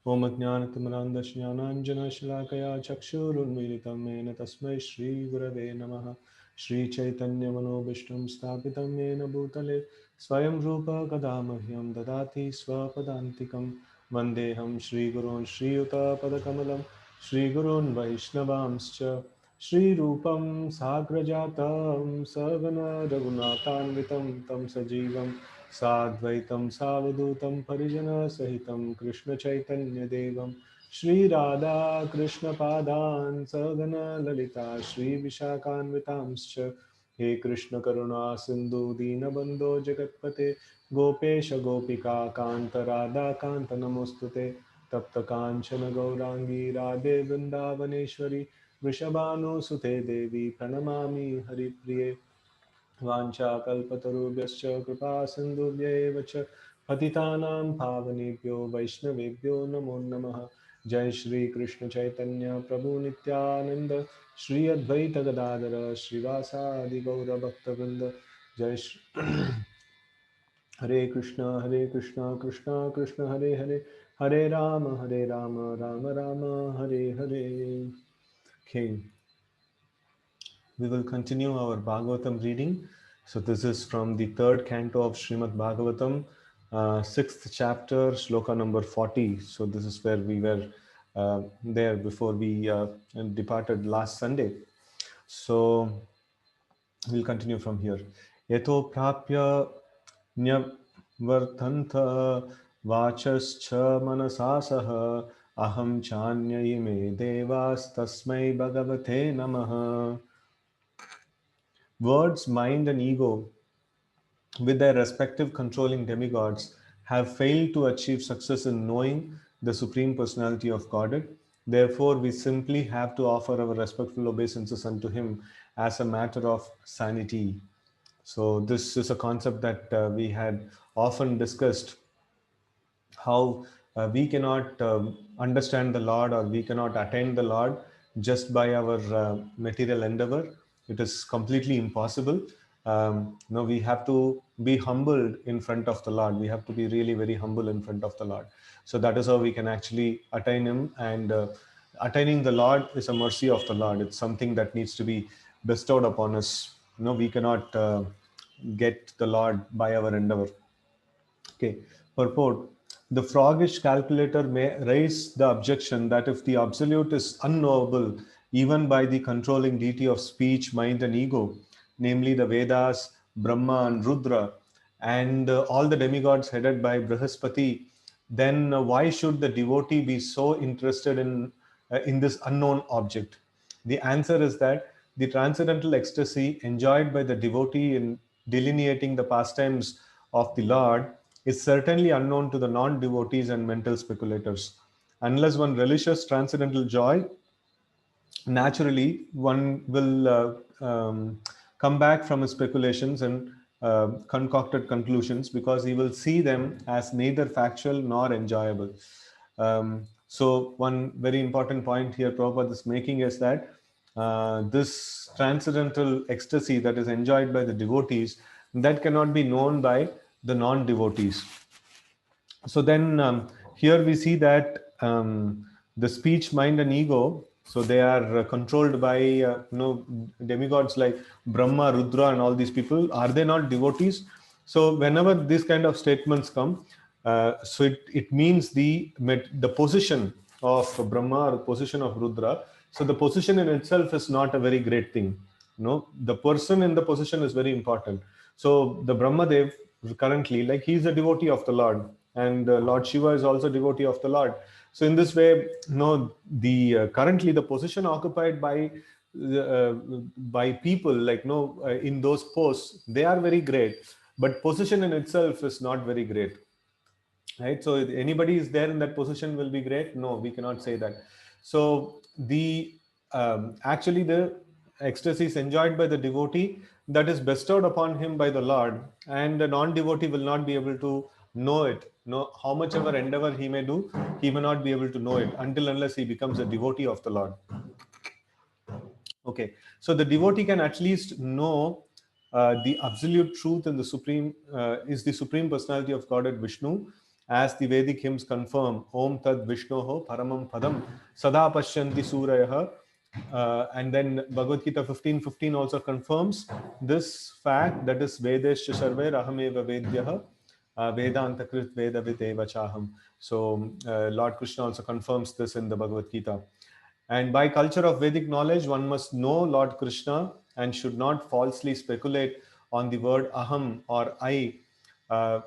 Om Ajnanatimirandasya Jnananjana Shalakaya Chakshurunmilitam Yena Tasmai Shri Gurave Namaha. Shri Chaitanya Manobishtam Sthapitam Yena Bhutale Swayam Rupa Kadamahyam Dadati Swapadantikam Vandeham Shri Gurun Shri Yuta Padakamalam Shri Gurun Vaishnavamscha Shri Rupam Sagrajatam Sagana Raghunathanvitam Tam Sajivam Sadvaitam Savadutam Parijana Sahitam Krishna Chaitanya Devam Shri Radha Krishna Padan Sagana Lalita Shri Vishakhanvitamscha He Krishna Karuna Sindhu Dinabandho Jagatpate Gopesha Gopika Kanta Radha Kanta Namostute Tapta Kanchana Gaurangi Radhe Vrindavaneshwari Vrishabhanu Sute Devi Pranamami Haripriye वाञ्छाकल्पतरुभ्यश्च कृपा सिन्धुभ्यैव च पतितानां पावनेभ्यो वैष्णवेभ्यो नमो नमः जय श्री कृष्ण चैतन्य प्रभु नित्यानंद श्री अद्वैत गदाधर श्रीवासादि गौरभक्तवृंद जय श्री हरे Krishna Krishna Krishna Hare Hare Hare Ram Ram Ram Hare Hare. Okay, we will continue our Bhagavatam reading. So this is from the third canto of Srimad Bhagavatam, sixth chapter, shloka number 40. So this is where we were there before we departed last Sunday. So we'll continue from here. Yato prapya nyvartantha vachascha manasasaha aham chanyayime devas tasmai bhagavate namaha. Words, mind, and ego, with their respective controlling demigods, have failed to achieve success in knowing the Supreme Personality of Godhead. Therefore, we simply have to offer our respectful obeisances unto Him as a matter of sanity. So, this is a concept that we had often discussed, how we cannot understand the Lord, or we cannot attain the Lord just by our material endeavor. It is completely impossible. No, we have to be humbled in front of the Lord. We have to be really very humble in front of the Lord. So that is how we can actually attain Him. And attaining the Lord is a mercy of the Lord. It's something that needs to be bestowed upon us. No, we cannot get the Lord by our endeavor. Okay, purport. The froggish calculator may raise the objection that if the absolute is unknowable even by the controlling deity of speech, mind, and ego, namely the Vedas, Brahma, and Rudra, and all the demigods headed by Brihaspati, then why should the devotee be so interested in this unknown object? The answer is that the transcendental ecstasy enjoyed by the devotee in delineating the pastimes of the Lord is certainly unknown to the non-devotees and mental speculators. Unless one relishes transcendental joy, naturally one will come back from his speculations and concocted conclusions, because he will see them as neither factual nor enjoyable. So one very important point here Prabhupada is making is that this transcendental ecstasy that is enjoyed by the devotees, that cannot be known by the non-devotees. So then here we see that the speech, mind, and ego, so they are controlled by demigods like Brahma, Rudra, and all these people. Are they not devotees? So whenever these kind of statements come, so it means the position of Brahma or position of Rudra. So the position in itself is not a very great thing. The person in the position is very important. So the Brahmadev currently, like, he's a devotee of the Lord, and Lord Shiva is also devotee of the Lord. So in this way, the currently the position occupied by people, like, in those posts, they are very great, but position in itself is not very great, right? So if anybody is there in that position will be great? No, we cannot say that. So the actually the ecstasy is enjoyed by the devotee, that is bestowed upon him by the Lord, and the non-devotee will not be able to know it. No, how much ever endeavor he may do, he may not be able to know it until unless he becomes a devotee of the Lord. Okay, so the devotee can at least know the absolute truth in the supreme is the supreme personality of Godhead Vishnu, As the Vedic hymns confirm, Om Tad Vishnoho Paramam Padam Sada Pashyanti Surayah. And then Bhagavad Gita 15:15 also confirms this fact, that is Vedescha Sarve Rahameva Vedyah Vedanta Krit Vedavid Eva Chaham. So Lord Krishna also confirms this in the Bhagavad Gita. And by culture of Vedic knowledge, one must know Lord Krishna and should not falsely speculate on the word aham or I.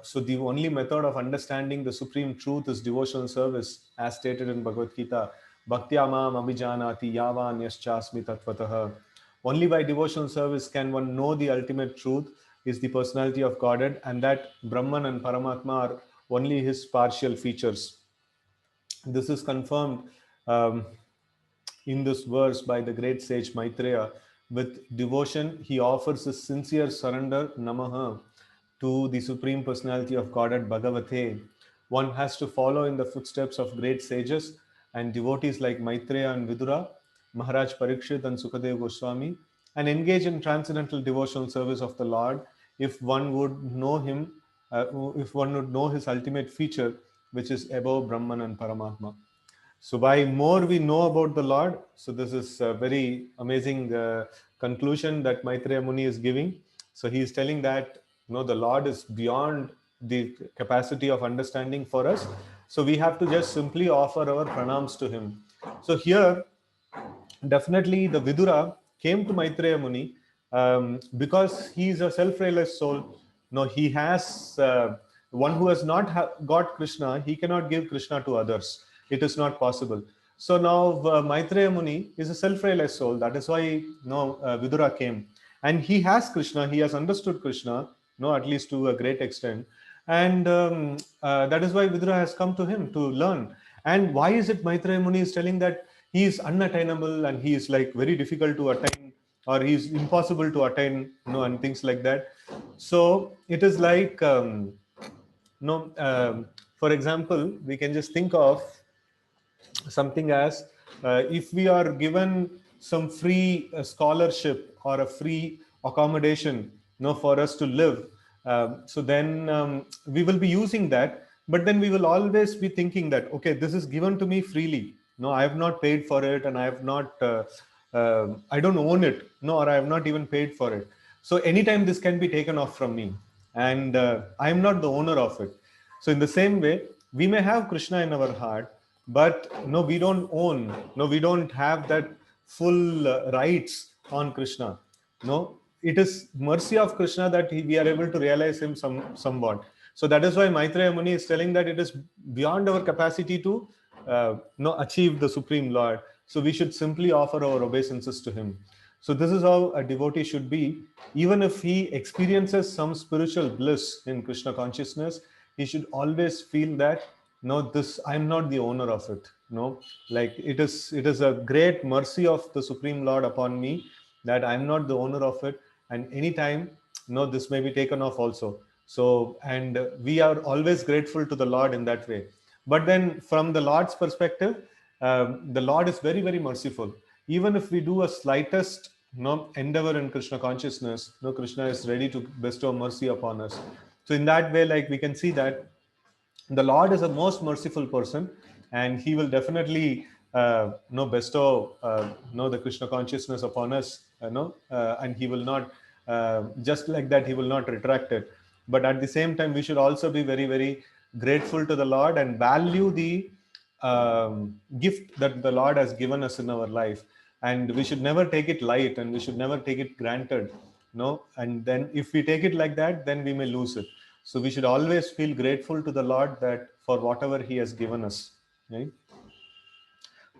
So the only method of understanding the supreme truth is devotional service, as stated in Bhagavad Gita. Bhaktya mam abhijanati yavan yaschasmi tatvatah. Only by devotional service can one know the ultimate truth is the personality of Godhead, and that Brahman and Paramatma are only his partial features. This is confirmed um, in this verse by the great sage Maitreya. With devotion, he offers a sincere surrender, Namaha, to the Supreme Personality of Godhead, Bhagavate. One has to follow in the footsteps of great sages and devotees like Maitreya and Vidura, Maharaj Parikshit and Sukadev Goswami, and engage in transcendental devotional service of the Lord if one would know him, if one would know his ultimate feature, which is above Brahman and Paramatma. So by more we know about the Lord, so this is a very amazing conclusion that Maitreya Muni is giving. So he is telling that the Lord is beyond the capacity of understanding for us. So we have to just simply offer our pranams to him. So here definitely the Vidura came to Maitreya Muni because he is a self-realized soul. No, he has one who has not got Krishna, he cannot give Krishna to others. It is not possible. So now Maitreya Muni is a self-realized soul. That is why Vidura came, and he has Krishna. He has understood Krishna, at least to a great extent, and that is why Vidura has come to him to learn. And why is it Maitreya Muni is telling that he is unattainable and he is like very difficult to attain, or he is impossible to attain, and things like that? So it is like for example, we can just think of something as if we are given some free scholarship or a free accommodation, for us to live. So then we will be using that, but then we will always be thinking that, okay, this is given to me freely. No, I have not paid for it, and I have not I don't own it, no, or I have not even paid for it. So anytime this can be taken off from me, and I am not the owner of it. So in the same way, we may have Krishna in our heart, but no, we don't own, no, we don't have that full rights on Krishna. No, it is mercy of Krishna that we are able to realize him somewhat. So that is why Maitreya Muni is telling that it is beyond our capacity to achieve the Supreme Lord. So we should simply offer our obeisances to him. So this is how a devotee should be. Even if he experiences some spiritual bliss in Krishna consciousness, he should always feel that, no, this, I'm not the owner of it. No, like it is a great mercy of the Supreme Lord upon me that I'm not the owner of it, and anytime, no, this may be taken off also. So, and we are always grateful to the Lord in that way. But then from the Lord's perspective, the Lord is very, very merciful. Even if we do a slightest endeavor in Krishna consciousness, Krishna is ready to bestow mercy upon us. So in that way, like, we can see that the Lord is a most merciful person, and he will definitely bestow the Krishna consciousness upon us, and he will not just like that, he will not retract it. But at the same time, we should also be very, very grateful to the Lord and value the gift that the Lord has given us in our life, and we should never take it light, and we should never take it granted. No, and then if we take it like that, then we may lose it. So we should always feel grateful to the Lord that for whatever he has given us. Right?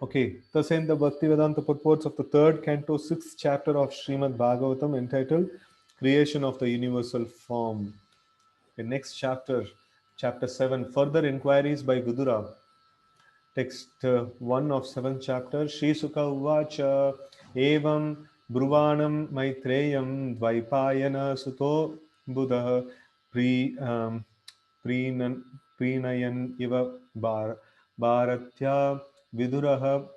Okay, thus end the Bhaktivedanta purports of the third canto, sixth chapter of Srimad Bhagavatam, entitled Creation of the Universal Form. The next chapter, chapter 7, further inquiries by Vidura. Text 1 of 7th chapter. Shri Sukha Uvacha Evam Bruvanam Maitreyam Dvaipayana Suto Buddha Preenan Iva Bharatya Viduraha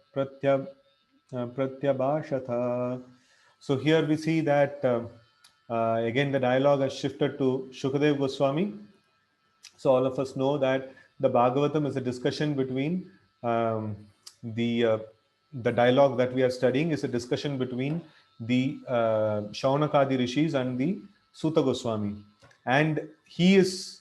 Pratyabhashatha. So here we see that again the dialogue has shifted to Shukadev Goswami. So all of us know that the Bhagavatam is a discussion between um, the uh, the dialogue that we are studying is a discussion between the Shaunakadi rishis and the Suta Goswami, and he is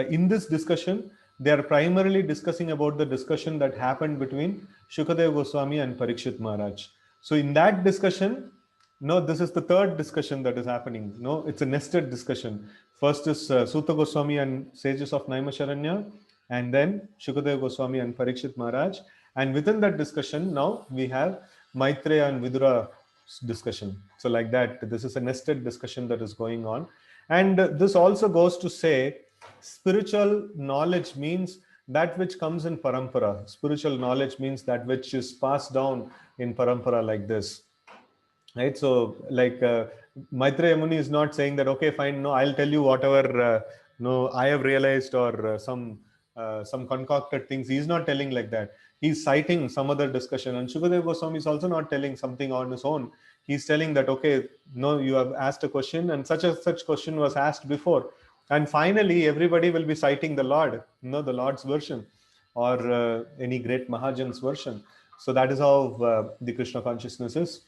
in this discussion. They are primarily discussing about the discussion that happened between Shukadev Goswami and Parikshit Maharaj. So in that discussion, no, this is the third discussion that is happening. No, it's a nested discussion. First is Suta Goswami and sages of Naimisharanya, and then Shukadev Goswami and Parikshit Maharaj. And within that discussion, now we have Maitreya and Vidura discussion. So, like that, this is a nested discussion that is going on. And this also goes to say spiritual knowledge means that which comes in parampara. Spiritual knowledge means that which is passed down in parampara, like this, right? So like Maitreya Muni is not saying that, okay, fine, no, I'll tell you whatever no I have realized, or some concocted things. He's not telling like that. He's citing some other discussion. And Shukadev Goswami is also not telling something on his own. He's telling that, okay, no, you have asked a question and such question was asked before, and finally everybody will be citing the Lord, the Lord's version, or any great Mahajan's version. So that is how the Krishna consciousness is,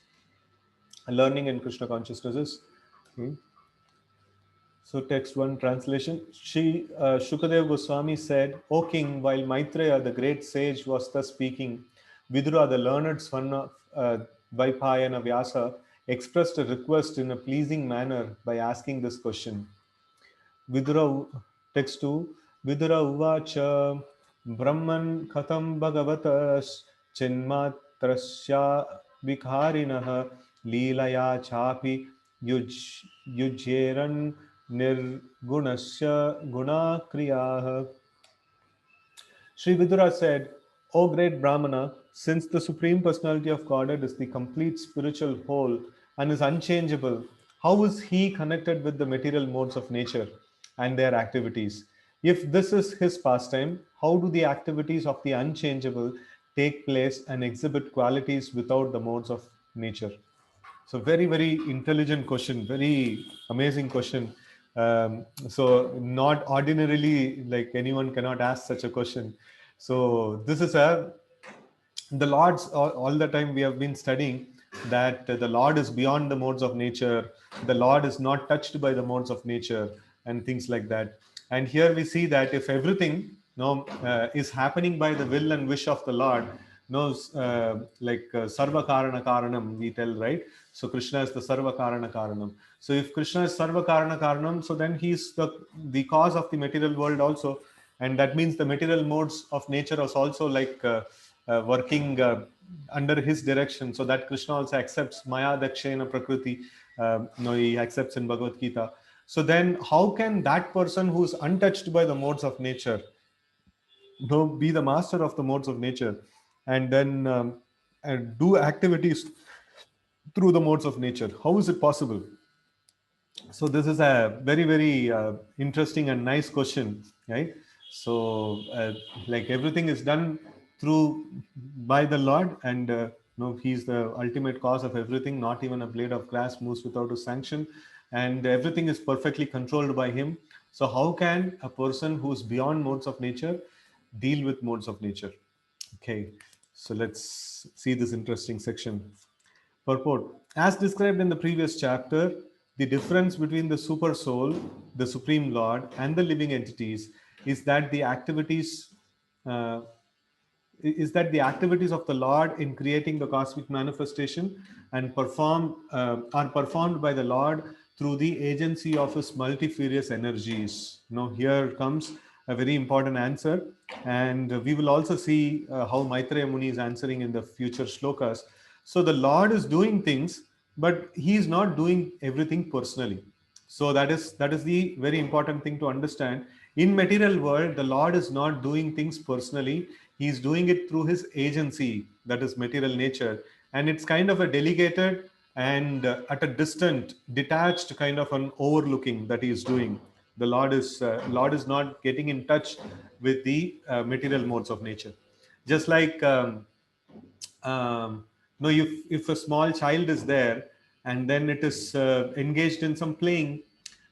learning in Krishna consciousness is. So text 1 translation. Shukadev Goswami said, O king, while Maitreya, the great sage, was thus speaking, Vidura, the learned son of Vaipayana Vyasa, expressed a request in a pleasing manner by asking this question. Vidura, text 2, Vidura uvacha Brahman katam bhagavatas chinmatrasya vikharinah leelaya chapi yujyeran nirgunasya gunakriyah. Sri Vidura said, O great Brahmana, since the Supreme Personality of Godhead is the complete spiritual whole and is unchangeable, how is he connected with the material modes of nature and their activities? If this is his pastime, how do the activities of the unchangeable take place and exhibit qualities without the modes of nature? So very, very intelligent question, very amazing question. So not ordinarily, like anyone cannot ask such a question. So this is the Lord's, all the time we have been studying that the Lord is beyond the modes of nature. The Lord is not touched by the modes of nature and things like that. And here we see that if everything is happening by the will and wish of the Lord, like Sarva Karana Karanam, we tell, right? So Krishna is the Sarva Karana Karanam. So if Krishna is Sarva Karana Karanam, so then he's the cause of the material world also. And that means the material modes of nature is also like working under his direction, so that Krishna also accepts Maya Dakshena Prakriti. He accepts in Bhagavad Gita. So then, how can that person who's untouched by the modes of nature, be the master of the modes of nature, and then and do activities through the modes of nature? How is it possible? So this is a very, very interesting and nice question, right? So like everything is done through by the Lord, and he's the ultimate cause of everything. Not even a blade of grass moves without his sanction, and everything is perfectly controlled by him. So how can a person who's beyond modes of nature deal with modes of nature? Okay, so let's see this interesting section. Purport. As described in the previous chapter, the difference between the super soul, the Supreme Lord, and the living entities is that the activities uh, of the Lord in creating the cosmic manifestation and are performed by the Lord through the agency of his multifarious energies. Now, here comes a very important answer, and we will also see how Maitreya Muni is answering in the future shlokas. So, the Lord is doing things, but he is not doing everything personally. So that is the very important thing to understand. In material world, the Lord is not doing things personally. He is doing it through his agency, that is material nature, and it's kind of a delegated and at a distant, detached kind of an overlooking that he is doing. The Lord is not getting in touch with the material modes of nature, just like. No, if a small child is there and then it is engaged in some playing,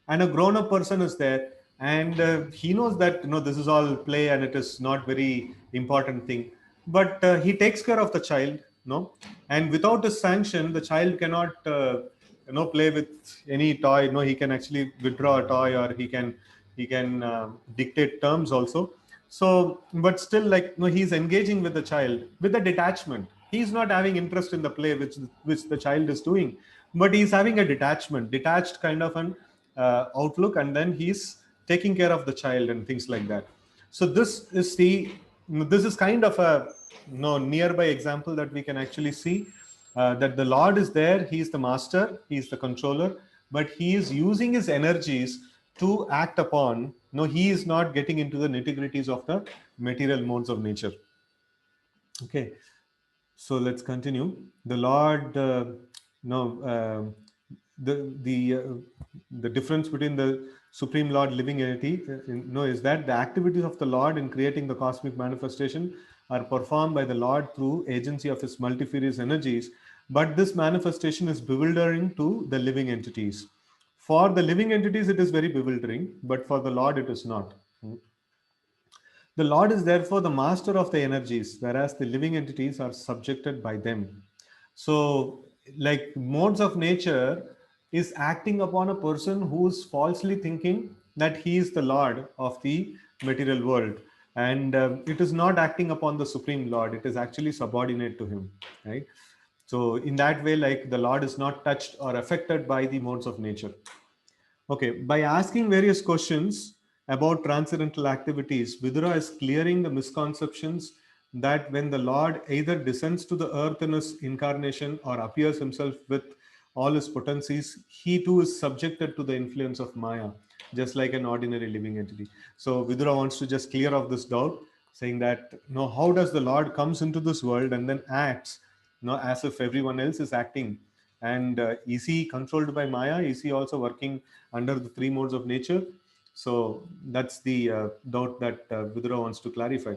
and a grown up person is there, and he knows that this is all play and it is not very important thing, but he takes care of the child, and without his sanction the child cannot play with any toy. He can actually withdraw a toy, or he can dictate terms also. So but still, like, he's engaging with the child with a detachment. He's not having interest in the play which the child is doing, but he's having a detached kind of an outlook, and then he's taking care of the child and things like that. So this is kind of a nearby example that we can actually see, that the Lord is there. He is the master, he is the controller, but he is using his energies to act upon. No, he is not getting into the nitty gritties of the material modes of nature. Okay, so let's continue. The Lord, no, the difference between the Supreme Lord, living entity, is that the activities of the Lord in creating the cosmic manifestation are performed by the Lord through agency of his multifarious energies, but this manifestation is bewildering to the living entities. For the living entities, it is very bewildering, but for the Lord, it is not. The Lord is therefore the master of the energies, whereas the living entities are subjected by them. So, like, modes of nature is acting upon a person who is falsely thinking that he is the Lord of the material world. And it is not acting upon the Supreme Lord, it is actually subordinate to him, right? So, in that way, like, the Lord is not touched or affected by the modes of nature. Okay, by asking various questions about transcendental activities, Vidura is clearing the misconceptions that when the Lord either descends to the earth in his incarnation or appears himself with all his potencies, he too is subjected to the influence of Maya, just like an ordinary living entity. So Vidura wants to just clear off this doubt, saying that, how does the Lord comes into this world and then acts, as if everyone else is acting? And is he controlled by Maya? Is he also working under the three modes of nature? So that's the doubt that Vidura wants to clarify.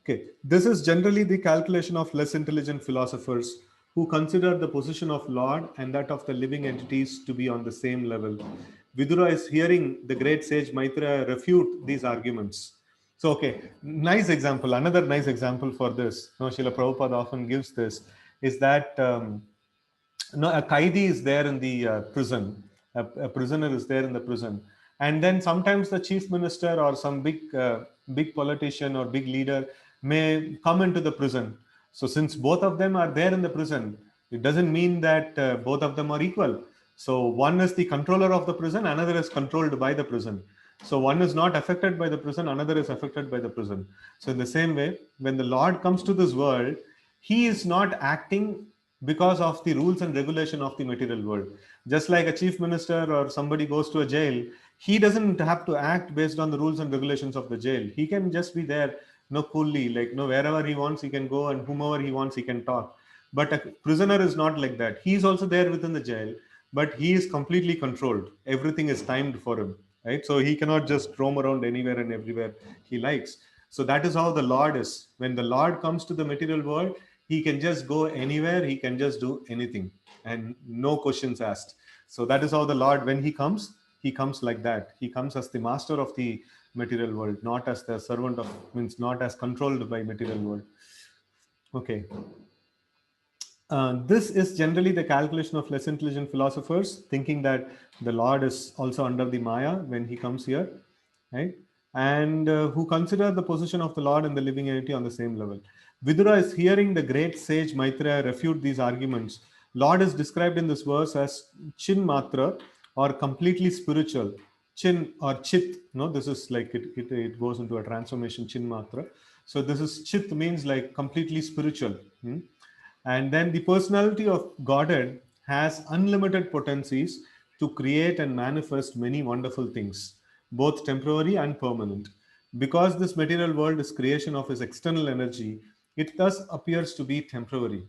Okay, this is generally the calculation of less intelligent philosophers who consider the position of Lord and that of the living entities to be on the same level. Vidura is hearing the great sage Maitreya refute these arguments. So, okay, nice example. Another nice example for this, Srila Prabhupada often gives this, is that no, a kaidi is there in the prison. A prisoner is there in the prison, and then sometimes the chief minister or some big politician or big leader may come into the prison. So since both of them are there in the prison, it doesn't mean that both of them are equal. So one is the controller of the prison, another is controlled by the prison. So one is not affected by the prison, another is affected by the prison. So in the same way, when the Lord comes to this world, he is not acting because of the rules and regulation of the material world. Just like a chief minister or somebody goes to a jail, he doesn't have to act based on the rules and regulations of the jail. He can just be there, coolly, like, wherever he wants, he can go, and whomever he wants, he can talk. But a prisoner is not like that. He is also there within the jail, but he is completely controlled. Everything is timed for him, right? So he cannot just roam around anywhere and everywhere he likes. So that is how the Lord is. When the Lord comes to the material world, he can just go anywhere, he can just do anything, and no questions asked. So that is how the Lord, when he comes like that. He comes as the master of the material world, not as the servant of, means not as controlled by material world. Okay. This is generally the calculation of less intelligent philosophers, thinking that the Lord is also under the Maya when he comes here, right? And who consider the position of the Lord and the living entity on the same level. Vidura is hearing the great sage Maitreya refute these arguments. Lord is described in this verse as Chin Matra, or completely spiritual. Chin or Chit, this is like it goes into a transformation, Chin Matra. So this is Chit, means like completely spiritual. And then the personality of Godhead has unlimited potencies to create and manifest many wonderful things, both temporary and permanent. Because this material world is creation of his external energy, it thus appears to be temporary.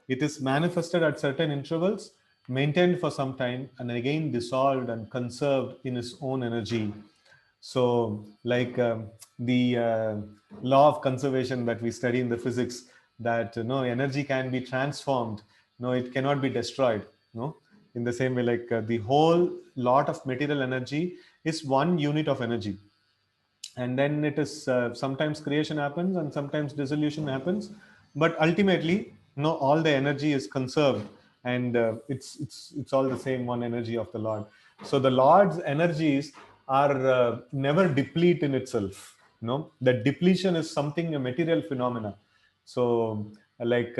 It is manifested at certain intervals, maintained for some time, and again dissolved and conserved in its own energy. So, like the law of conservation that we study in the physics, that no energy can be transformed, no, it cannot be destroyed. No, in the same way, like the whole lot of material energy is one unit of energy. And then it is sometimes creation happens and sometimes dissolution happens, but ultimately no, all the energy is conserved, and it's all the same one energy of the Lord. So the Lord's energies are never deplete in itself. The depletion is something, a material phenomena. So like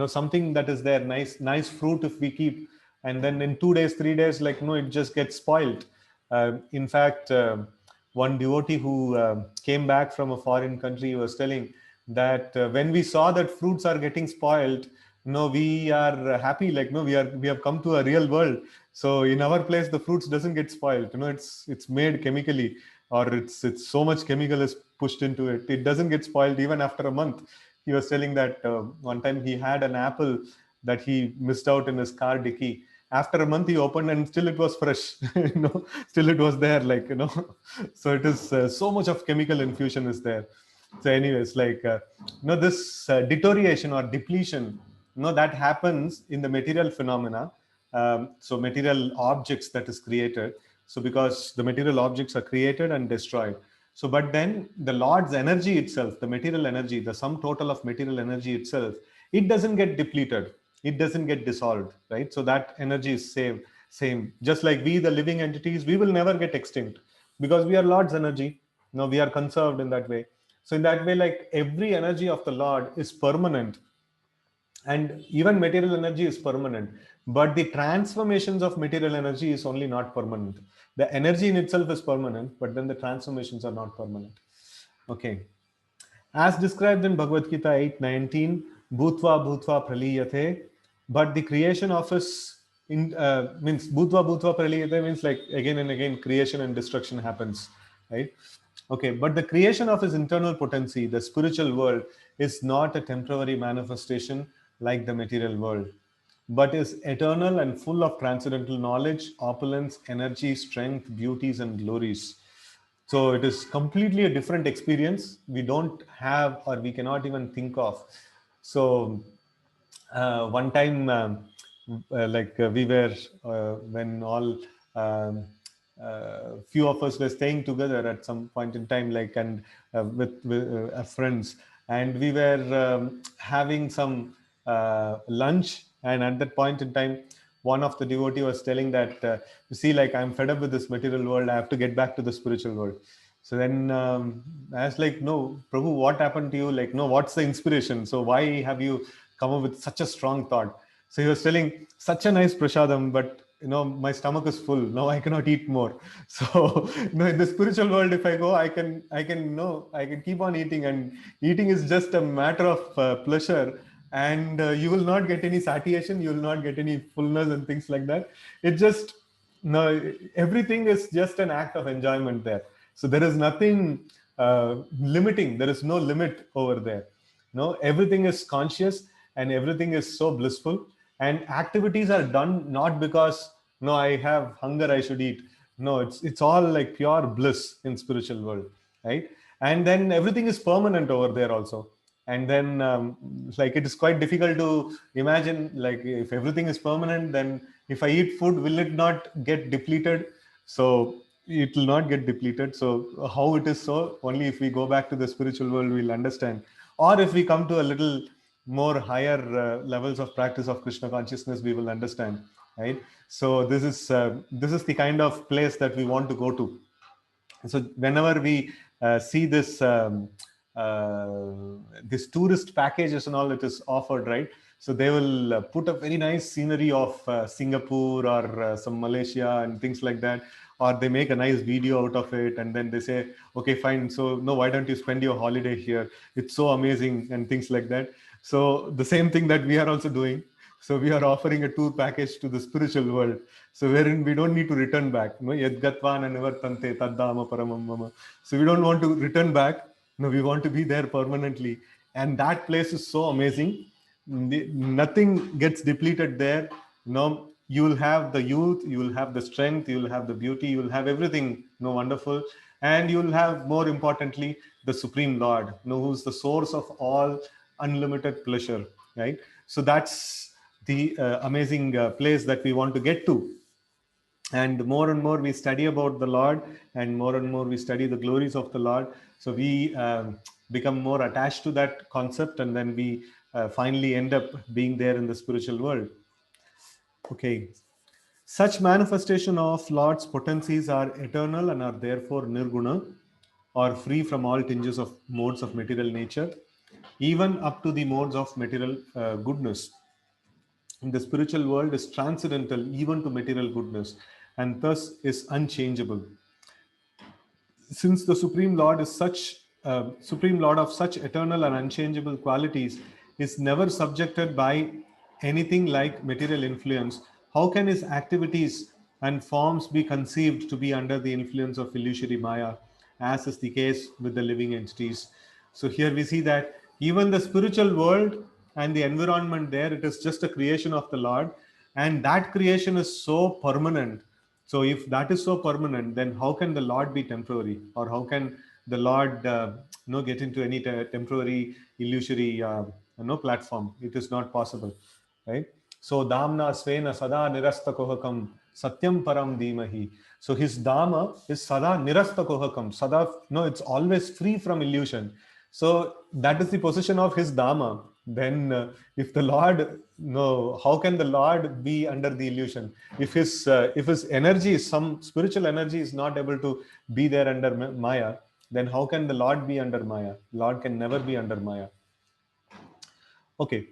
something that is there, nice fruit, if we keep, and then in 2 days 3 days, like no, it just gets spoiled. In fact, one devotee who came back from a foreign country was telling that when we saw that fruits are getting spoiled, no, we are happy, like no, we have come to a real world. So in our place the fruits doesn't get spoiled, it's made chemically, or it's so much chemical is pushed into it, it doesn't get spoiled even after a month. He was telling that one time he had an apple that he missed out in his car dicky. After a month he opened and still it was fresh. Still it was there, like so it is so much of chemical infusion is there. So anyways, like this deterioration or depletion, that happens in the material phenomena. So material objects that is created. So because the material objects are created and destroyed. So but then the Lord's energy itself, the material energy, the sum total of material energy itself, it doesn't get depleted, it doesn't get dissolved, right? So that energy is same, just like we, the living entities, we will never get extinct because we are Lord's energy. We are conserved in that way. So in that way, like every energy of the Lord is permanent, and even material energy is permanent, but the transformations of material energy is only not permanent. The energy in itself is permanent, but then the transformations are not permanent. Okay. As described in Bhagavad Gita 8:19, Bhutva Bhutva Praliyate, but the creation of his means Bhutva Bhutva Praliyate means like again and again creation and destruction happens, right? Okay, but the creation of his internal potency, the spiritual world, is not a temporary manifestation like the material world, but is eternal and full of transcendental knowledge, opulence, energy, strength, beauties, and glories. So it is completely a different experience. We don't have, or we cannot even think of. So one time, we were, when all few of us were staying together at some point in time, like, and with friends, and we were having some lunch, and at that point in time, one of the devotee was telling that, you see, like, I'm fed up with this material world, I have to get back to the spiritual world. So then I was like, no, Prabhu, what happened to you? Like, no, what's the inspiration? So why have you come up with such a strong thought? So he was telling, such a nice prasadam, but my stomach is full. Now I cannot eat more. So in the spiritual world, if I go, I can keep on eating, and eating is just a matter of pleasure, and you will not get any satiation, you will not get any fullness and things like that. It just no, everything is just an act of enjoyment there. So there is nothing limiting. There is no limit over there. No, everything is conscious and everything is so blissful. And activities are done not because no, I have hunger, I should eat. No, it's all like pure bliss in spiritual world, right? And then everything is permanent over there also. And then like it is quite difficult to imagine, like, if everything is permanent, then if I eat food, will it not get depleted? So it will not get depleted. So how it is, so only if we go back to the spiritual world we'll understand, or if we come to a little more higher levels of practice of Krishna consciousness, we will understand, right? So this is the kind of place that we want to go to. So whenever we see this tourist packages and all, it is offered, right? So they will put a very nice scenery of Singapore or some Malaysia and things like that, or they make a nice video out of it, and then they say, okay, fine, so no, why don't you spend your holiday here, it's so amazing, and things like that. So the same thing that we are also doing. So we are offering a tour package to the spiritual world. So wherein we don't need to return back. No, yadgatvan anivartante taddama paramam mama. So we don't want to return back. No, we want to be there permanently. And that place is so amazing. Nothing gets depleted there. No, you will have the youth, you will have the strength, you will have the beauty, you will have everything, wonderful. And you will have, more importantly, the Supreme Lord, who's the source of all unlimited pleasure, right? So that's the amazing place that we want to get to. and more we study about the Lord, and more we study the glories of the Lord. So we become more attached to that concept, and then we finally end up being there in the spiritual world. Okay. Such manifestation of Lord's potencies are eternal and are therefore nirguna, or free from all tinges of modes of material nature, even up to the modes of material goodness. In the spiritual world is transcendental even to material goodness, and thus is unchangeable. Since the Supreme Lord of such eternal and unchangeable qualities is never subjected by anything like material influence, how can his activities and forms be conceived to be under the influence of illusory Maya, as is the case with the living entities? So here we see that even the spiritual world and the environment there, it is just a creation of the Lord, and that creation is so permanent. So if that is so permanent, then how can the Lord be temporary, or how can the Lord get into any temporary illusory platform? It is not possible, right? So damna svena sada nirasta kohakam satyam param dhimahi. So his dharma is sada nirasta kohakam. Sada, no, it's always free from illusion. So that is the position of his dharma. Then, if the Lord, no, how can the Lord be under the illusion? If his energy, some spiritual energy, is not able to be there under Maya, then how can the Lord be under Maya? Lord can never be under Maya. Okay.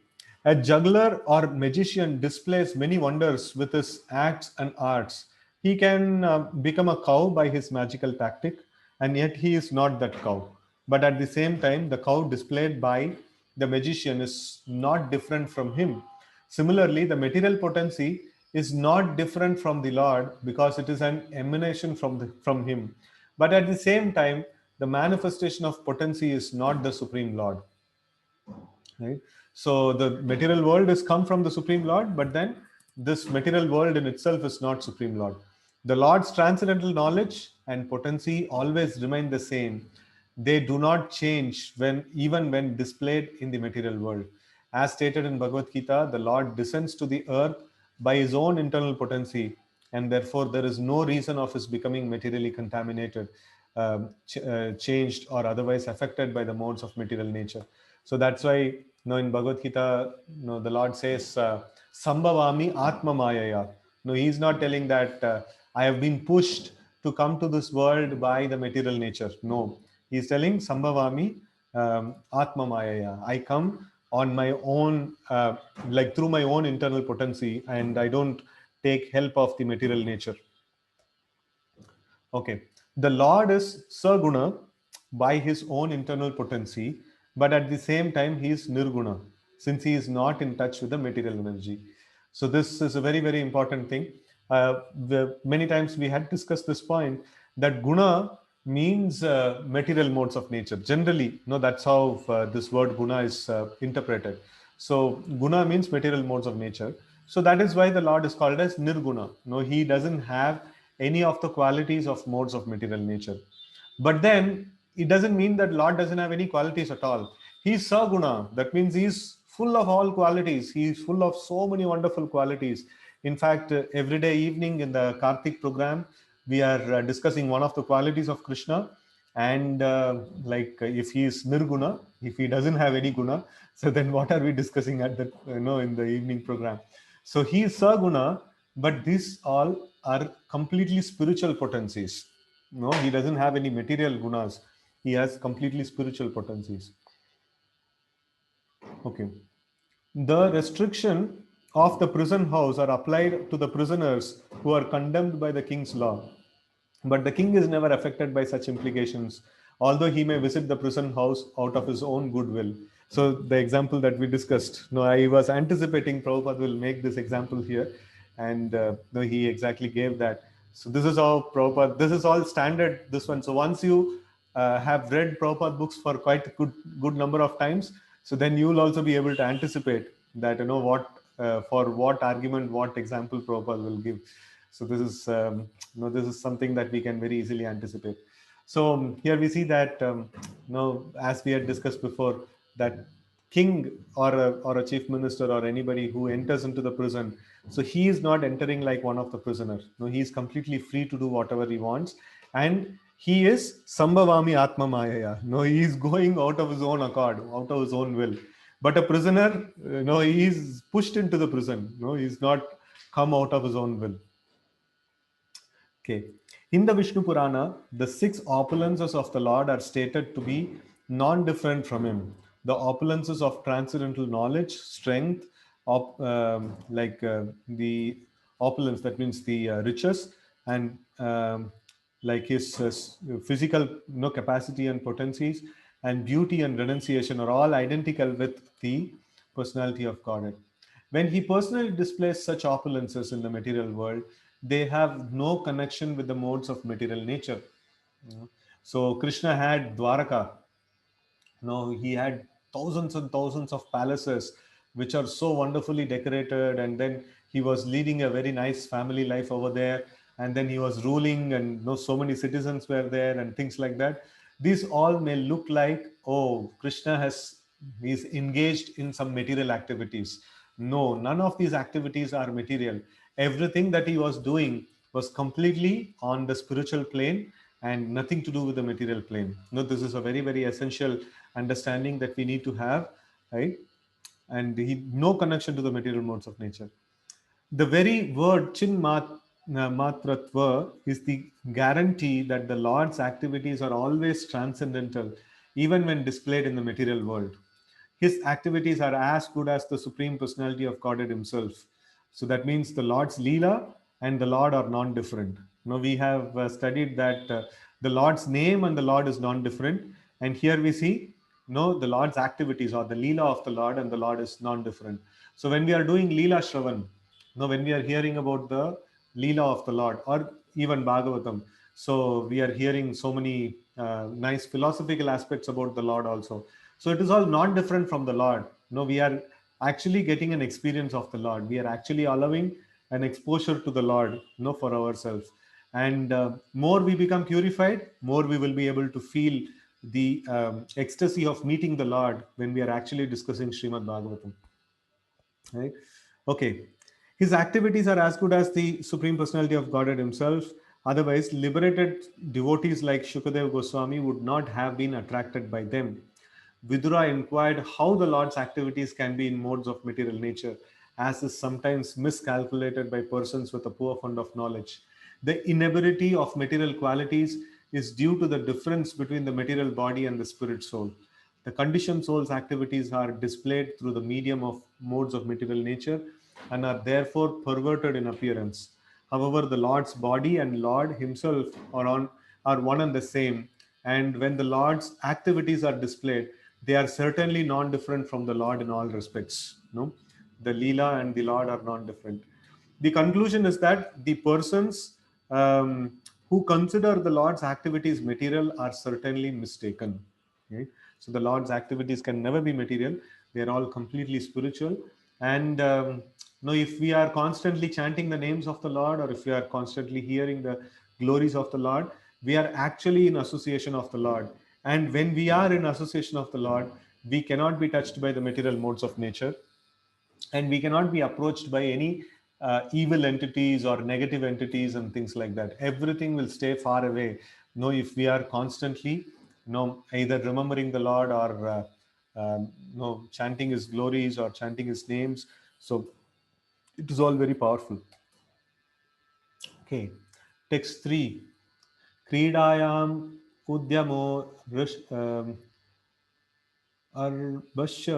A juggler or magician displays many wonders with his acts and arts. He can become a cow by his magical tactic, and yet he is not that cow. But at the same time, the cow displayed by the magician is not different from him. Similarly, the material potency is not different from the Lord because it is an emanation from him. But at the same time, the manifestation of potency is not the Supreme Lord, right? So the material world has come from the Supreme Lord, but then this material world in itself is not Supreme Lord. The Lord's transcendental knowledge and potency always remain the same. They do not change even when displayed in the material world. As stated in Bhagavad Gita, the Lord descends to the earth by his own internal potency, and therefore there is no reason of his becoming materially contaminated, changed, or otherwise affected by the modes of material nature. So that's why, in Bhagavad Gita, the Lord says, Sambhavami Atma Mayaya. No, he's not telling that I have been pushed to come to this world by the material nature. No, he's telling Sambhavami Atma Mayaya. I come on my own, like through my own internal potency, and I don't take help of the material nature. Okay. The Lord is Saguna by his own internal potency, but at the same time, he is Nirguna, since he is not in touch with the material energy. So, this is a very, very important thing. Many times we had discussed this point that Guna means material modes of nature. Generally, that's how this word Guna is interpreted. So, Guna means material modes of nature. So, that is why the Lord is called as Nirguna. No, he doesn't have any of the qualities of modes of material nature. But then it doesn't mean that Lord doesn't have any qualities at all. He's Saguna. That means he's full of all qualities. He's full of so many wonderful qualities. In fact, every day evening in the Kartik program, we are discussing one of the qualities of Krishna. And if he is Nirguna, if he doesn't have any guna, so then what are we discussing at the in the evening program? So he is Saguna, but these all are completely spiritual potencies. No, he doesn't have any material gunas. He has completely spiritual potencies. Okay. The restriction of the prison house are applied to the prisoners who are condemned by the king's law. But the king is never affected by such implications, although he may visit the prison house out of his own goodwill. So, the example that we discussed, no, I was anticipating Prabhupada will make this example here, and no, he exactly gave that. So, this is how Prabhupada, this is all standard, this one. So, once you have read Prabhupada books for quite a good number of times, so then you will also be able to anticipate that, for what argument, what example Prabhupada will give. So this is this is something that we can very easily anticipate. So here we see that as we had discussed before, that king or a chief minister or anybody who enters into the prison, So he is not entering like one of the prisoners. No, he is completely free to do whatever he wants, and he is Sambhavami Atma Mayaya. No, he is going out of his own accord, out of his own will. But a prisoner, no, he is pushed into the prison. No, he is not come out of his own will. Okay. In the Vishnu Purana, the six opulences of the Lord are stated to be non-different from him. The opulences of transcendental knowledge, strength, the opulence, that means the riches, and like his physical capacity and potencies, and beauty and renunciation are all identical with the personality of Godhead. When he personally displays such opulences in the material world, they have no connection with the modes of material nature. You know. So Krishna had Dwaraka. No, he had thousands and thousands of palaces which are so wonderfully decorated, and then he was leading a very nice family life over there, and then he was ruling, and so many citizens were there and things like that. These all may look like, oh, Krishna has is engaged in some material activities. No, none of these activities are material. Everything that he was doing was completely on the spiritual plane and nothing to do with the material plane. This is a very, very essential understanding that we need to have, right? And no connection to the material modes of nature. The very word matratva is the guarantee that the Lord's activities are always transcendental, even when displayed in the material world. His activities are as good as the Supreme Personality of Godhead Himself. So that means the Lord's Leela and the Lord are non-different. Now we have studied that the Lord's name and the Lord is non-different, and here we see the Lord's activities or the Leela of the Lord and the Lord is non-different. So when we are doing Leela Shravan, when we are hearing about the Leela of the Lord or even Bhagavatam, so we are hearing so many nice philosophical aspects about the Lord also. So it is all not different from the Lord. No, we are actually getting an experience of the Lord. We are actually allowing an exposure to the Lord, for ourselves. And more we become purified, more we will be able to feel the ecstasy of meeting the Lord when we are actually discussing Srimad Bhagavatam. Right? Okay. His activities are as good as the Supreme Personality of Godhead Himself. Otherwise, liberated devotees like Shukadev Goswami would not have been attracted by them. Vidura inquired how the Lord's activities can be in modes of material nature, as is sometimes miscalculated by persons with a poor fund of knowledge. The inability of material qualities is due to the difference between the material body and the spirit soul. The conditioned soul's activities are displayed through the medium of modes of material nature and are therefore perverted in appearance. However, the Lord's body and Lord Himself are one and the same, and when the Lord's activities are displayed, they are certainly non-different from the Lord in all respects. No, the Leela and the Lord are non-different. The conclusion is that the persons who consider the Lord's activities material are certainly mistaken. Okay? So the Lord's activities can never be material; they are all completely spiritual. And if we are constantly chanting the names of the Lord, or if we are constantly hearing the glories of the Lord, we are actually in association of the Lord. And when we are in association of the Lord, we cannot be touched by the material modes of nature, and we cannot be approached by any evil entities or negative entities and things like that. Everything will stay far away. If we are constantly, either remembering the Lord or chanting His glories or chanting His names. So it is all very powerful. Okay, text 3. Kridayam udyamo अर्वश्य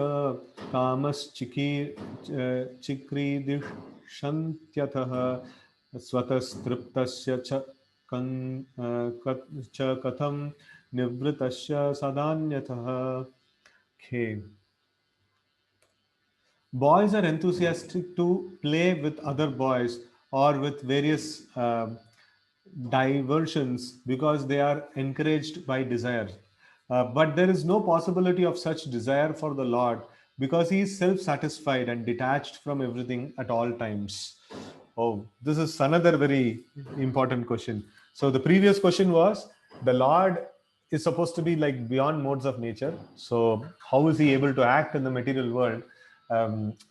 कामश्चिक्रीदिशन्त्यथः स्वतस्तृप्तस्य च कथं निवृत्तस्य सदान्यतः. Okay. Boys are enthusiastic to play with other boys or with various diversions because they are encouraged by desire. But there is no possibility of such desire for the Lord because He is self satisfied and detached from everything at all times. Oh, this is another very important question. So, the previous question was the Lord is supposed to be like beyond modes of nature. So, how is He able to act in the material world?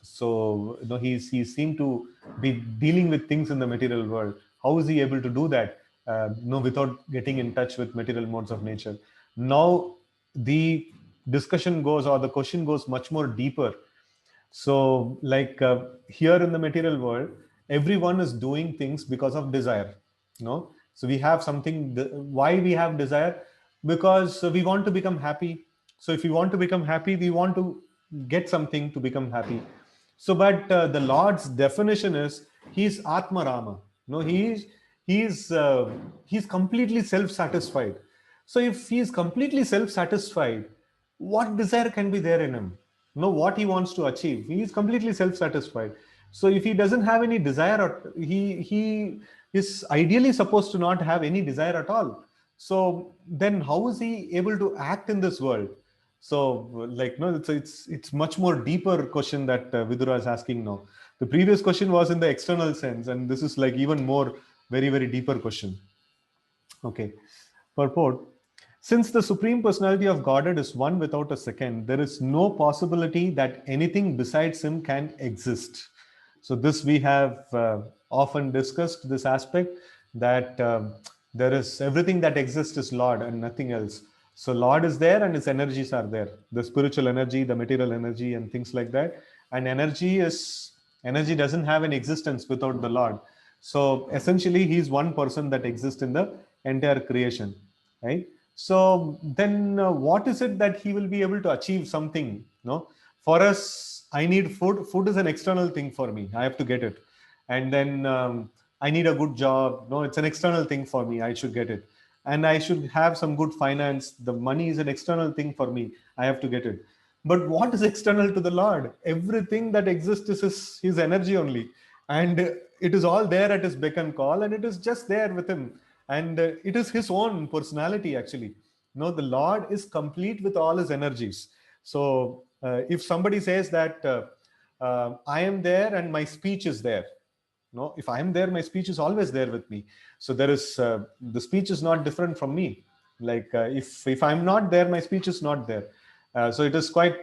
So he seemed to be dealing with things in the material world. How is he able to do that? Without getting in touch with material modes of nature. Now the discussion goes, or the question goes much more deeper. So, here in the material world, everyone is doing things because of desire. So we have something. Why we have desire? Because we want to become happy. So if we want to become happy, we want to get something to become happy. So, but the Lord's definition is He's Atma Rama. He's he's completely self-satisfied. So if he is completely self-satisfied, what desire can be there in him? What he wants to achieve. He is completely self-satisfied. So if he doesn't have any desire, or he is ideally supposed to not have any desire at all. So then how is he able to act in this world? So, no, it's much more deeper question that Vidura is asking now. The previous question was in the external sense, and this is like even more very, very deeper question. Okay. Purport. Since the Supreme Personality of Godhead is one without a second, there is no possibility that anything besides Him can exist. So, this we have often discussed this aspect, that there is everything that exists is Lord and nothing else. So, Lord is there and His energies are there, the spiritual energy, the material energy, and things like that. And energy doesn't have an existence without the Lord. So, essentially, He is one person that exists in the entire creation, right? So then what is it that he will be able to achieve something? For us, I need food is an external thing for me, I have to get it. And then I need a good job. No, it's an external thing for me, I should get it. And I should have some good finance. The money is an external thing for me, I have to get it. But what is external to the Lord? Everything that exists is his energy only. And it is all there at his beck and call, and it is just there with him. And it is his own personality, actually. The Lord is complete with all his energies. So if somebody says that I am there and my speech is there, if I am there, my speech is always there with me. So there is the speech is not different from me. If I'm not there, my speech is not there. So it is quite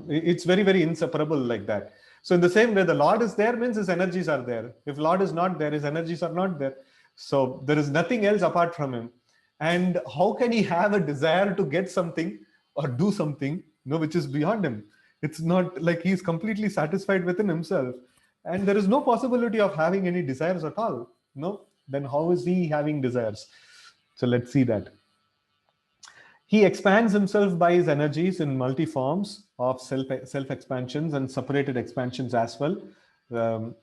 it's very, very inseparable, like that. So in the same way, the Lord is there means his energies are there. If Lord is not there, his energies are not there. So there is nothing else apart from him. And how can he have a desire to get something or do something which is beyond him? It's not like he's completely satisfied within himself, and there is no possibility of having any desires at all. Then how is he having desires? So let's see that. He expands himself by his energies in multi forms of self expansions and separated expansions as well. Um,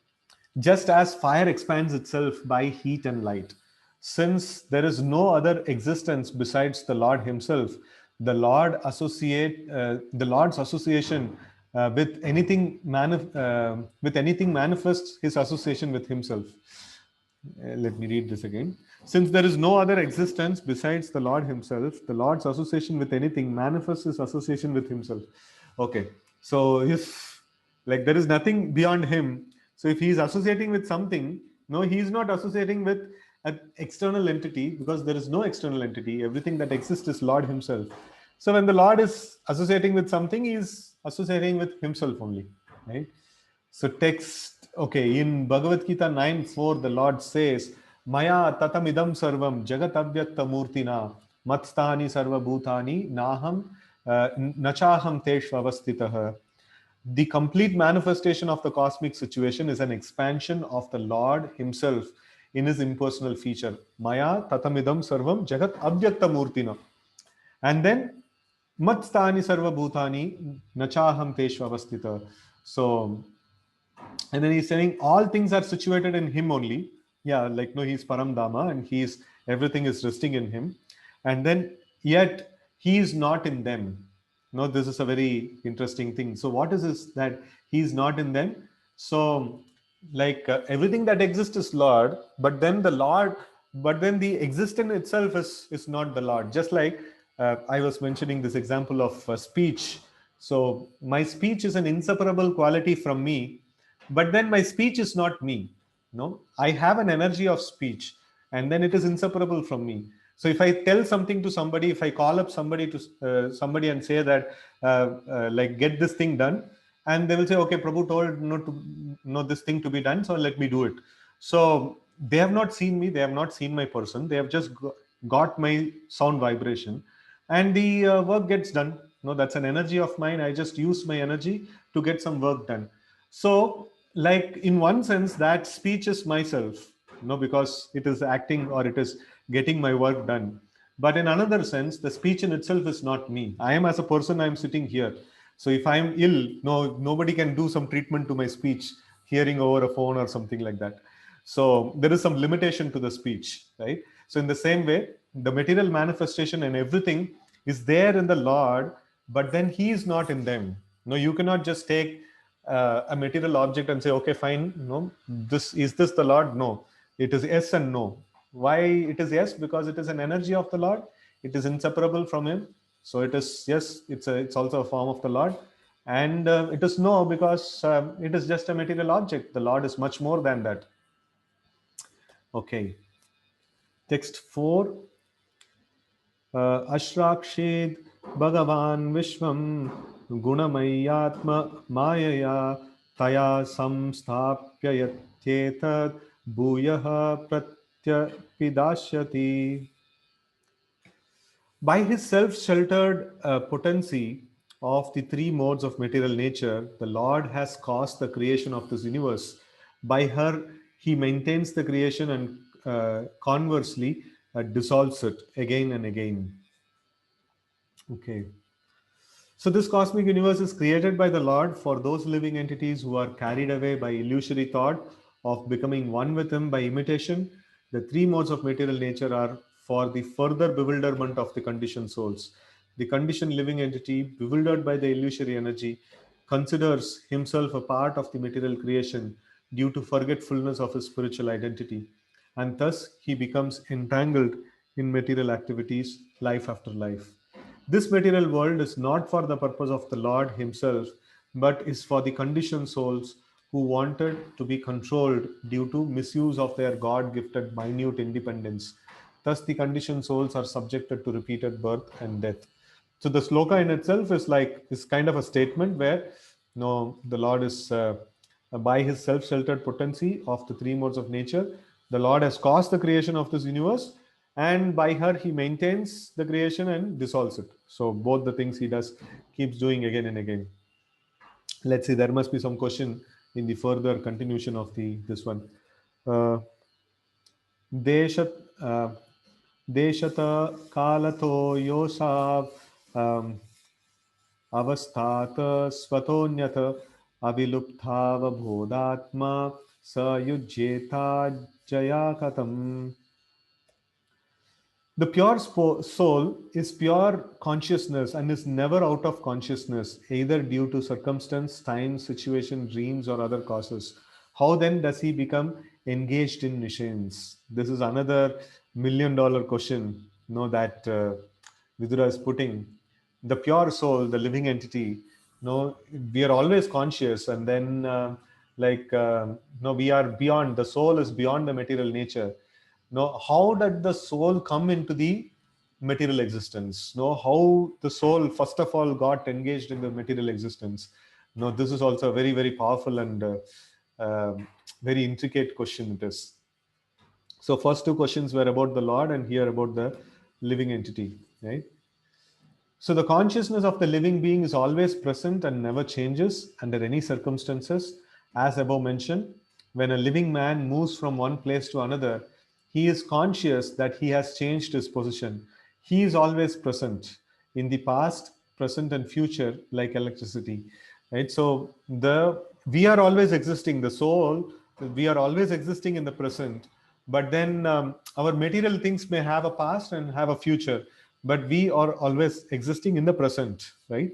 just as fire expands itself by heat and light. Since there is no other existence besides the Lord himself, the Lord's association with anything manifests his association with himself. Let me read this again. Since there is no other existence besides the Lord himself, the Lord's association with anything manifests his association with himself. Okay. So if there is nothing beyond him, so if he is associating with something, no, he is not associating with an external entity, because there is no external entity. Everything that exists is Lord himself. So when the Lord is associating with something, he is associating with himself only, right? So text, okay, in Bhagavad Gita 9:4, the Lord says, Maya tatamidam sarvam jagat avyakta murtina matstani sarva bhutani naham nachaham teshvavastitah. The complete manifestation of the cosmic situation is an expansion of the Lord himself in his impersonal feature. Maya tatamidam sarvam jagat avyakta murtina. And then matstani sarva bhutani nachaham teshvavastitah. So, and then he's saying all things are situated in him only. Yeah, he's Paramdama, and everything is resting in him. And then yet he is not in them. No, this is a very interesting thing. So what is this that he is not in them? So everything that exists is Lord, but then the existence itself is not the Lord. Just like I was mentioning this example of speech. So my speech is an inseparable quality from me, but then my speech is not me. No, I have an energy of speech, and then it is inseparable from me. So if I tell something to somebody, if I call up somebody and say that get this thing done, and they will say, okay, Prabhu told not to know this thing to be done, so let me do it. So they have not seen me, they have not seen my person, they have just got my sound vibration, and the work gets done. No, that's an energy of mine. I just use my energy to get some work done. So, like in one sense, that speech is myself, because it is acting or it is getting my work done. But in another sense, the speech in itself is not me. I am as a person, I am sitting here. So if I am ill, no, nobody can do some treatment to my speech, hearing over a phone or something like that. So there is some limitation to the speech, right? So in the same way, the material manifestation and everything is there in the Lord, but then He is not in them. No, you cannot just take a material object and say, okay, fine, no, this the Lord? No, it is yes and no. Why it is yes? Because it is an energy of the Lord. It is inseparable from Him. So it is yes. It's also a form of the Lord, and it is no because it is just a material object. The Lord is much more than that. Okay. Text 4. Ashrakshid Bhagavan Vishwam Gunamayatma Mayaya Taya Samstapya Yatyetat Bhuyaha Pratyapidashyati. By his self-sheltered potency of the three modes of material nature, the Lord has caused the creation of this universe. By her, he maintains the creation and conversely dissolves it again and again. Okay. So, this cosmic universe is created by the Lord for those living entities who are carried away by illusory thought of becoming one with Him by imitation. The three modes of material nature are for the further bewilderment of the conditioned souls. The conditioned living entity, bewildered by the illusory energy, considers himself a part of the material creation due to forgetfulness of his spiritual identity, and thus he becomes entangled in material activities life after life. This material world is not for the purpose of the Lord Himself, but is for the conditioned souls who wanted to be controlled due to misuse of their God gifted minute independence. Thus, the conditioned souls are subjected to repeated birth and death. So, the sloka in itself is kind of a statement where no, the Lord is by His self-sheltered potency of the three modes of nature, the Lord has caused the creation of this universe, and by her He maintains the creation and dissolves it. So both the things He does, keeps doing again and again. Let's see, there must be some question in the further continuation of the this one. uh, Deshat Deshata Kalato Yosav um, Avasthat Svatonyat Avilupthavabodhatma Sayujeta Jayakatam. The pure soul is pure consciousness and is never out of consciousness, either due to circumstance, time, situation, dreams, or other causes. How then does he become engaged in missions? This is another $1,000,000 question. That Vidura is putting. The pure soul, the living entity. We are always conscious, and then we are beyond. The soul is beyond the material nature. Now, how did the soul come into the material existence? How the soul, first of all, got engaged in the material existence? This is also a very, very powerful and very intricate question it is. So, first two questions were about the Lord, and here about the living entity, right? So, the consciousness of the living being is always present and never changes under any circumstances. As above mentioned, when a living man moves from one place to another, he is conscious that he has changed his position. He is always present in the past, present, and future, like electricity. Right? So, we are always existing, the soul, we are always existing in the present, but then our material things may have a past and have a future, but we are always existing in the present, right?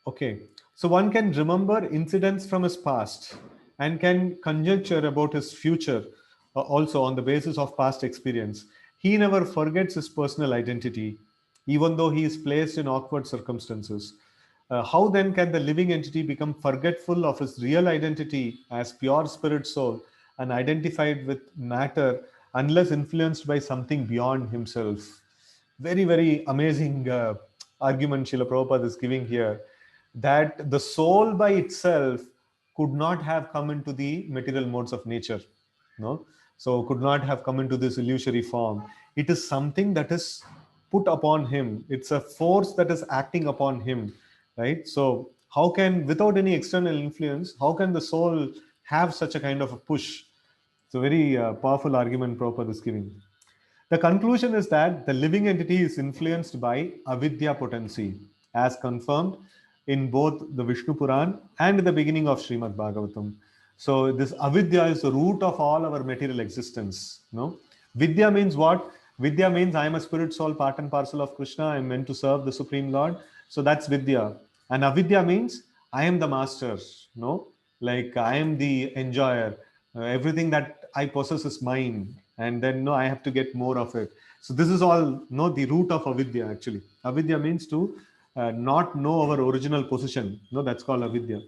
Okay, so one can remember incidents from his past and can conjecture about his future also on the basis of past experience. He never forgets his personal identity, even though he is placed in awkward circumstances. How then can the living entity become forgetful of his real identity as pure spirit soul and identified with matter unless influenced by something beyond himself? Very, very amazing argument Srila Prabhupada is giving here. that the soul by itself could not have come into the material modes of nature, no, so could not have come into this illusory form. It is something that is put upon him. It's a force that is acting upon him, right? So how can, without any external influence, how can the soul have such a kind of a push? It's a very powerful argument Prabhupada is giving. The conclusion is that the living entity is influenced by avidya potency, as confirmed in both the Vishnu Puran and the beginning of Srimad Bhagavatam. So this avidya is the root of all our material existence. No, vidya means what? Vidya means I am a spirit soul, part and parcel of Krishna. I am meant to serve the Supreme Lord. So that's vidya. And avidya means I am the master. No, like I am the enjoyer. Everything that I possess is mine, and then no, I have to get more of it. So this is all no the root of avidya. Actually, avidya means to not know our original position. No, that's called avidya,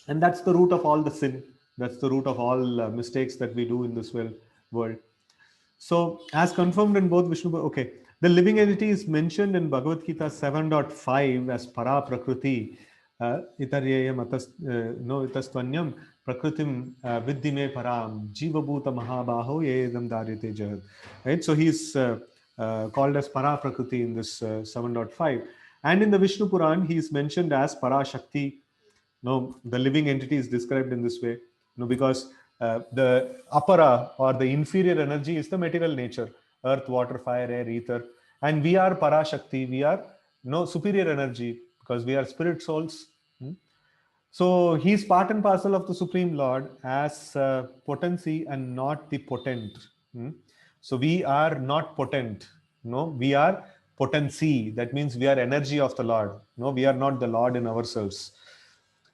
and that's the root of all the sin. That's the root of all mistakes that we do in this world. So, as confirmed in both Vishnu, okay, the living entity is mentioned in Bhagavad Gita 7.5 as para prakriti. Itaryayam no itastvanyam prakritim vidhi me param jiva bhuta mahabaho yedam daryate jahad. Right, so he is called as para prakriti in this 7.5, and in the Vishnu Puran he is mentioned as para shakti. No, the living entity is described in this way. No, because the apara or the inferior energy is the material nature: earth, water, fire, air, ether, and we are parashakti. We are no superior energy because we are spirit souls. Hmm? So he is part and parcel of the Supreme Lord as potency and not the potent. Hmm? So we are not potent. No, we are potency. That means we are energy of the Lord. No, we are not the Lord in ourselves.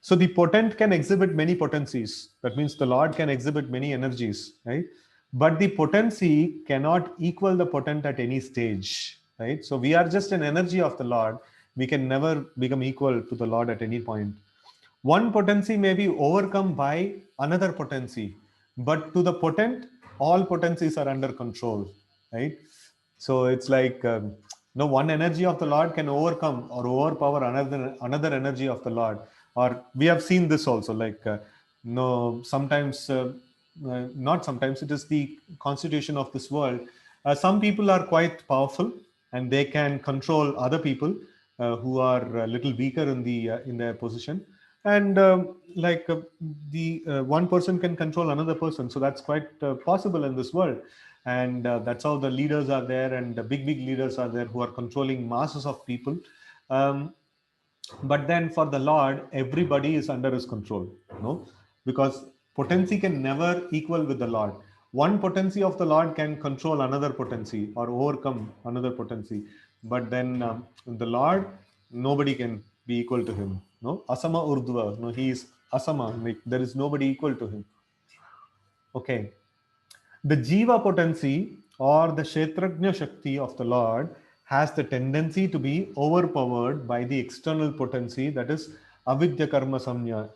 So the potent can exhibit many potencies. That means the Lord can exhibit many energies, right? But the potency cannot equal the potent at any stage, right? So we are just an energy of the Lord. We can never become equal to the Lord at any point. One potency may be overcome by another potency, but to the potent, all potencies are under control, right? So it's like no one energy of the Lord can overcome or overpower another energy of the Lord. Or we have seen this also, like no sometimes not sometimes, it is the constitution of this world. Some people are quite powerful and they can control other people who are a little weaker in their position, and like the one person can control another person, so that's quite possible in this world. And that's how the leaders are there, and the big leaders are there who are controlling masses of people. um, but then for the Lord, everybody is under his control, no, because potency can never equal with the Lord. One potency of the Lord can control another potency or overcome another potency, but then the Lord, nobody can be equal to him. No, asama urdhva, no, he is asama, like there is nobody equal to him. Okay, the Jiva potency or the Kshetrajna Shakti of the Lord has the tendency to be overpowered by the external potency, that is Avidya Karma Samnyana.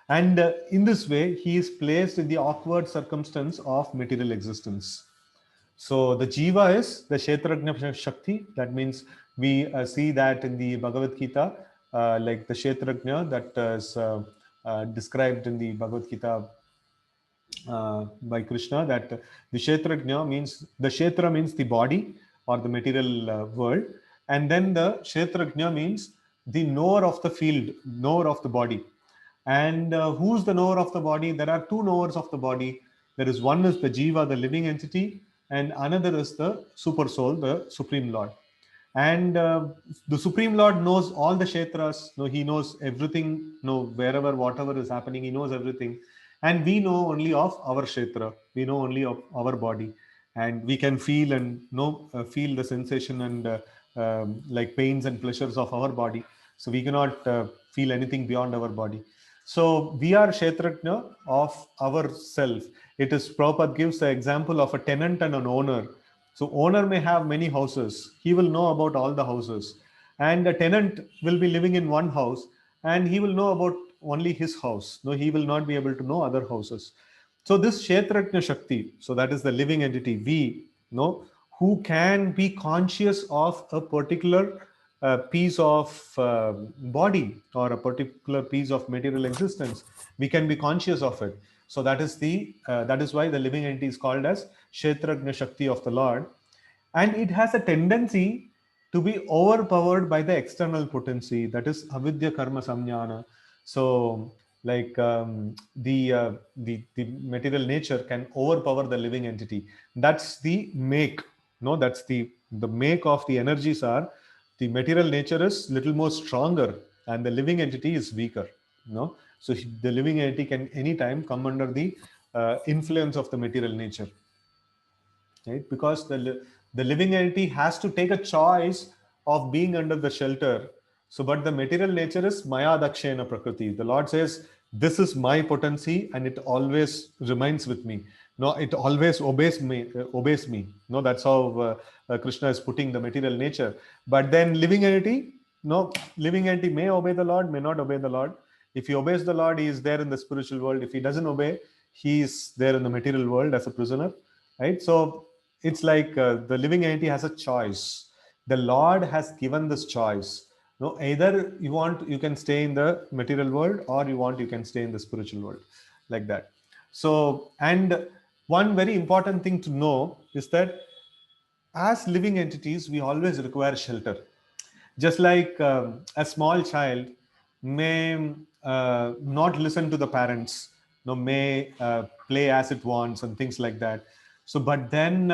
And in this way, he is placed in the awkward circumstance of material existence. So the Jiva is the Kshetrajna Shakti. That means we see that in the Bhagavad Gita, like the Kshetrajna that is described in the Bhagavad Gita by Krishna, that the Kshetrajna means, the Kshetra means the body or the material world, and then the Kshetrajna means the knower of the field, knower of the body. And who's the knower of the body? There are two knowers of the body. There is one is the Jiva, the living entity, and another is the super soul, the Supreme Lord. And the Supreme Lord knows all the kshetras. No, he knows everything. No, wherever whatever is happening, he knows everything. And we know only of our kshetra. We know only of our body, and we can feel and know feel the sensation and like pains and pleasures of our body. So we cannot feel anything beyond our body. So we are kshetrajna of ourself. It is Prabhupada gives the example of a tenant and an owner. So owner may have many houses. He will know about all the houses. And a tenant will be living in one house and he will know about only his house. No, he will not be able to know other houses. So this Kshetrajna Shakti, so that is the living entity, we know, who can be conscious of a particular piece of body or a particular piece of material existence, we can be conscious of it. So that is why the living entity is called as Kshetragna Shakti of the Lord, and it has a tendency to be overpowered by the external potency, that is avidya karma samjnana. So like the material nature can overpower the living entity. That's the make. No, that's the make of the energies are, the material nature is little more stronger and the living entity is weaker. No, so the living entity can anytime come under the influence of the material nature, right? Because the living entity has to take a choice of being under the shelter. So but the material nature is maya dakshena prakriti. The Lord says, this is my potency and it always remains with me. No, it always obeys me. No, that's how Krishna is putting the material nature. But then living entity, no, living entity may obey the Lord, may not obey the Lord. If he obeys the Lord, he is there in the spiritual world. If he doesn't obey, he is there in the material world as a prisoner, right? So it's like the living entity has a choice. The Lord has given this choice. No, either you want, you can stay in the material world, or you want, you can stay in the spiritual world, like that. So, and one very important thing to know is that as living entities, we always require shelter. Just like a small child may not listen to the parents, no, may play as it wants and things like that. So but then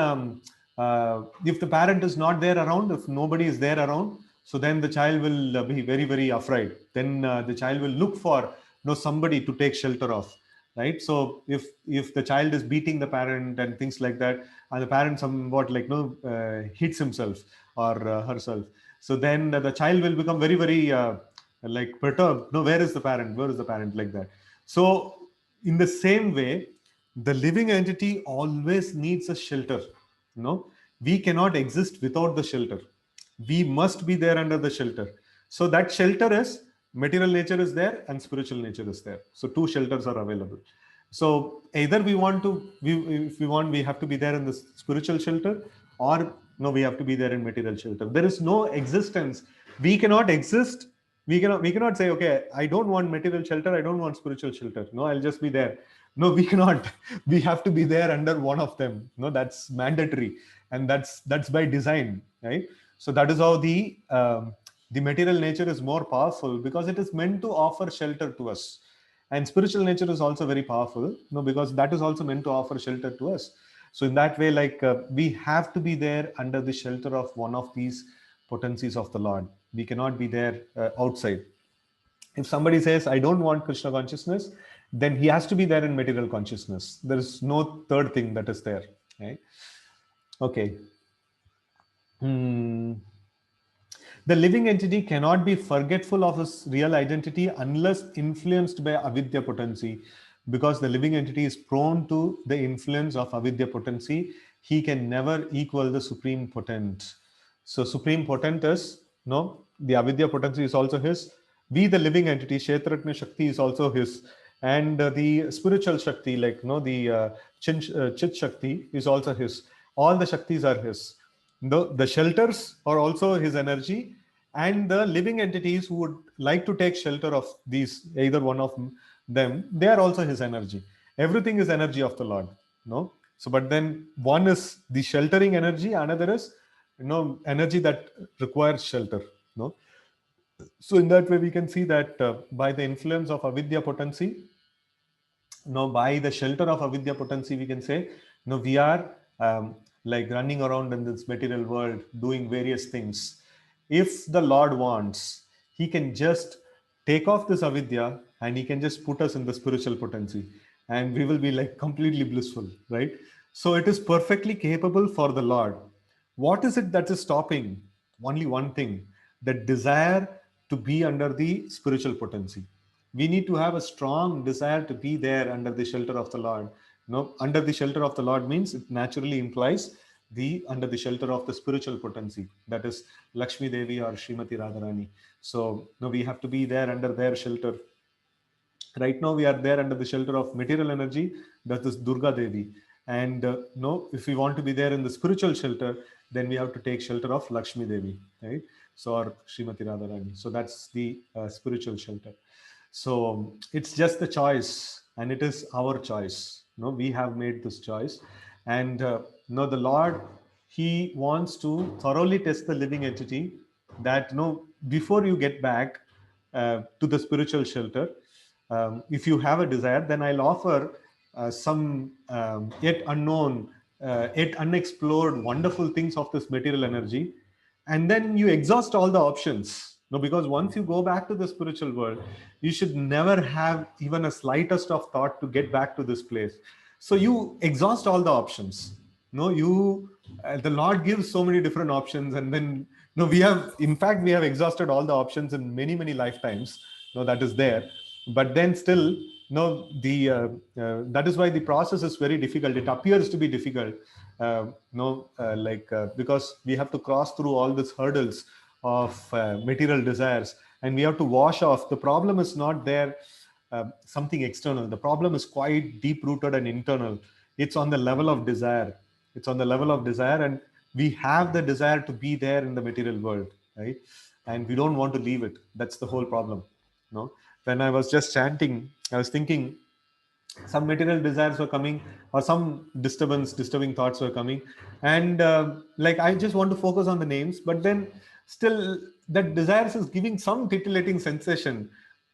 if the parent is not there around, if nobody is there around, so then the child will be very very afraid. Then the child will look for, somebody to take shelter of, right? So if the child is beating the parent and things like that, and the parent somewhat like hits himself or herself, so then the child will become very very like perturbed. No, where is the parent, where is the parent, like that. So in the same way, the living entity always needs a shelter. We cannot exist without the shelter. We must be there under the shelter. So that shelter is, material nature is there and spiritual nature is there, so two shelters are available. So either if we want, we have to be there in the spiritual shelter, or no, we have to be there in material shelter. There is no existence. We cannot exist. We cannot say, okay, I don't want material shelter, I don't want spiritual shelter, no, I'll just be there. No, we cannot. We have to be there under one of them. No, that's mandatory, and that's by design, right? So that is how the material nature is more powerful, because it is meant to offer shelter to us. And spiritual nature is also very powerful, because that is also meant to offer shelter to us. So in that way, like we have to be there under the shelter of one of these potencies of the Lord. We cannot be there outside. If somebody says, I don't want Krishna consciousness, then he has to be there in material consciousness. There is no third thing that is there, right? Okay. The living entity cannot be forgetful of his real identity unless influenced by avidya potency, because the living entity is prone to the influence of avidya potency. He can never equal the supreme potent. So supreme potent is, no, the avidya potency is also his. We, the living entity, Kshetratna Shakti is also his. And the spiritual Shakti, like the Chit Shakti is also his. All the Shaktis are his. The shelters are also his energy, and the living entities who would like to take shelter of these, either one of them, they are also his energy. Everything is energy of the Lord. No, so but then one is the sheltering energy, another is energy that requires shelter. No, so in that way we can see that by the influence of avidya potency, by the shelter of avidya potency, we can say, we are like running around in this material world doing various things. If the Lord wants, he can just take off this avidya and he can just put us in the spiritual potency, and we will be like completely blissful, right? So it is perfectly capable for the Lord. What is it that is stopping? Only one thing: the desire to be under the spiritual potency. We need to have a strong desire to be there under the shelter of the Lord. Under the shelter of the Lord means it naturally implies the under the shelter of the spiritual potency, that is Lakshmi Devi or Srimati Radharani. So we have to be there under their shelter. Right now we are there under the shelter of material energy, that is Durga Devi. And no, if we want to be there in the spiritual shelter, then we have to take shelter of Lakshmi Devi, right? So, or Srimati Radharani. So that's the spiritual shelter. So it's just the choice, and it is our choice. No, we have made this choice, and no, the Lord, He wants to thoroughly test the living entity. That no, before you get back to the spiritual shelter, if you have a desire, then I'll offer some yet unknown, yet unexplored, wonderful things of this material energy, and then you exhaust all the options. No, because once you go back to the spiritual world, you should never have even a slightest of thought to get back to this place. So you exhaust all the options. No, you the Lord gives so many different options, and then no, we have, in fact, we have exhausted all the options in many lifetimes. No, that is there, but then still, no, the that is why the process is very difficult. It appears to be difficult, because we have to cross through all these hurdles of material desires, and we have to wash off. The problem is not there, something external. The problem is quite deep rooted and internal. It's on the level of desire. It's on the level of desire, and we have the desire to be there in the material world, right? And we don't want to leave it. That's the whole problem. No, when I was just chanting, I was thinking some material desires were coming, or some disturbing thoughts were coming, and like I just want to focus on the names, but then still that desires is giving some titillating sensation.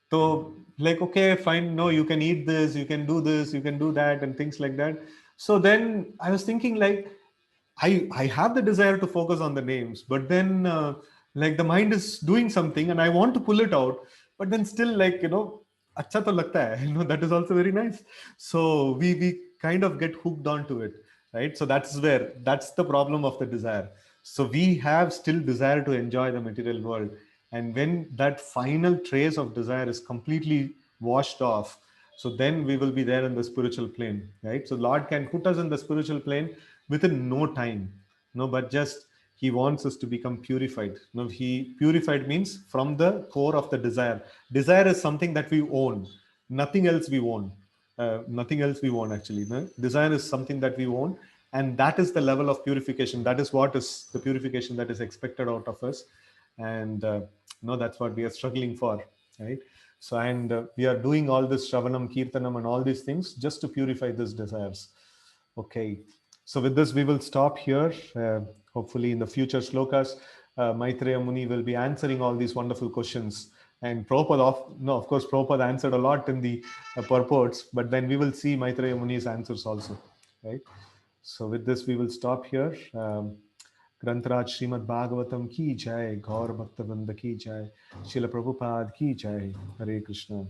So like, okay, fine, no, you can eat this, you can do this, you can do that, and things like that. So then I was thinking, like, I have the desire to focus on the names, but then like the mind is doing something and I want to pull it out, but then still, like, acha to lagta hai, that is also very nice. So we kind of get hooked onto it, right? So that's the problem of the desire. So we have still desire to enjoy the material world, and when that final trace of desire is completely washed off, so then we will be there in the spiritual plane, right? So Lord can put us in the spiritual plane within no time. No, but just He wants us to become purified. No, He purified means from the core of the desire. Desire is something that we own. Nothing else we own. Nothing else we own, actually. No? Desire is something that we own, and that is the level of purification. That is what is the purification that is expected out of us, and no, that's what we are struggling for, right? So, and we are doing all this Shravanam, Kirtanam, and all these things just to purify these desires. Okay, so with this, we will stop here. Hopefully, in the future slokas, Maitreya Muni will be answering all these wonderful questions. And Prabhupada, of course, Prabhupada answered a lot in the purports, but then we will see Maitreya Muni's answers also, right? So with this, we will stop here. Grantaraj Srimad Bhagavatam ki jai, Gaur Bhakta Vrinda ki jai, Srila Prabhupada ki jai, Hare Krishna.